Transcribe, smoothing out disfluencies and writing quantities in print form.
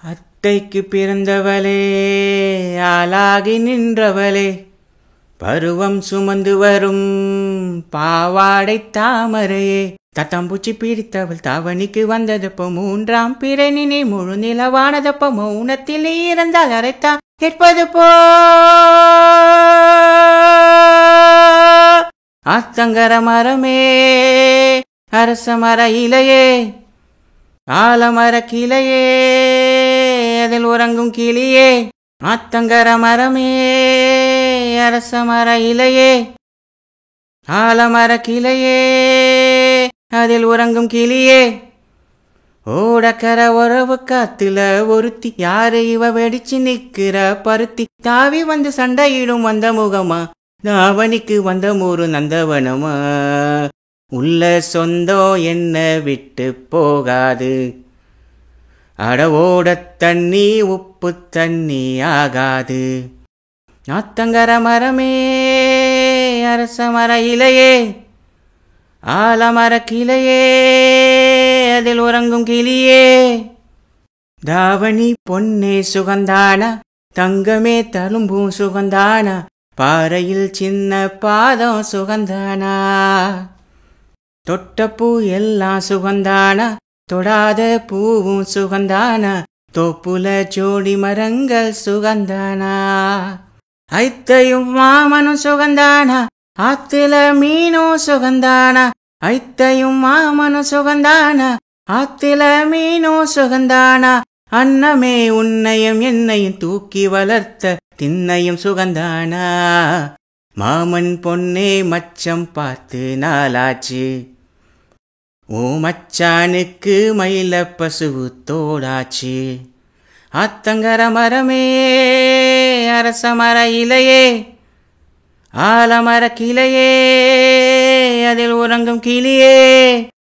அத்தைக்கு பிறந்தவளே, ஆளாகி நின்றவளே, பருவம் சுமந்து வரும் பாவாடை தாமரையே, தத்தாம்பூச்சி பிடித்தவள் தாவணிக்கு வந்ததப்போ, மூன்றாம் பிறை நினை முழு நிலவானதப்போ, மௌனத்தில் நீ இருந்தால் அரைத்தான் கேட்பது போ. ஆத்தங்கர மரமே, அரச மர இலையே, ஆலமர கிளையே, அதில் உறங்கும் கிளியே. ஆத்தங்கர மரமே, அரச மர இலையே, ஆலமர கிளையே, அதில் உறங்கும் கிளியே. ஓடக்கர உறவு காத்துல ஒருத்தி, யாரு இவ வெடிச்சு நிக்கிற பருத்தி, தாவி வந்து சண்டையிடும் வந்த முகமா, தாவணிக்கு வந்த மூரு நந்தவனமா. உள்ள சொந்தம் என்ன விட்டு போகாது, அடவோட தண்ணி உப்பு தண்ணி ஆகாது. ஆத்தங்கர மரமே, அரச மர இலையே, ஆலமர கிளையே, அதில் உறங்கும் கிளியே. தாவணி பொன்னே சுகந்தானா, தங்கமே தழும்பும் சுகந்தானா, பாறையில் சின்ன பாதம் சுகந்தானா. தொட்ட பூ எல்லாம் சுகந்தானா, தொடாத பூவும் சுகந்தானா, தோப்புல ஜோடி மரங்கள் சுகந்தானா. ஐத்தையும் மாமனும் சுகந்தானா, ஆத்துல மீனும் சுகந்தானா. ஐத்தையும் மாமனும் சுகந்தானா, ஆத்துல மீனும் சுகந்தானா. அன்னமே உன்னையும் என்னையும் தூக்கி வளர்த்த திண்ணையும் சுகந்தானா. மாமன் பொன்னே மச்சம் பார்த்து நாளாச்சு, ஓ மச்சானுக்கு மயில பசுவு தோடாச்சு. ஆத்தங்கர மரமே, அரச மர இலையே, ஆலமர கிளையே, அதில் உறங்கும் கிளியே.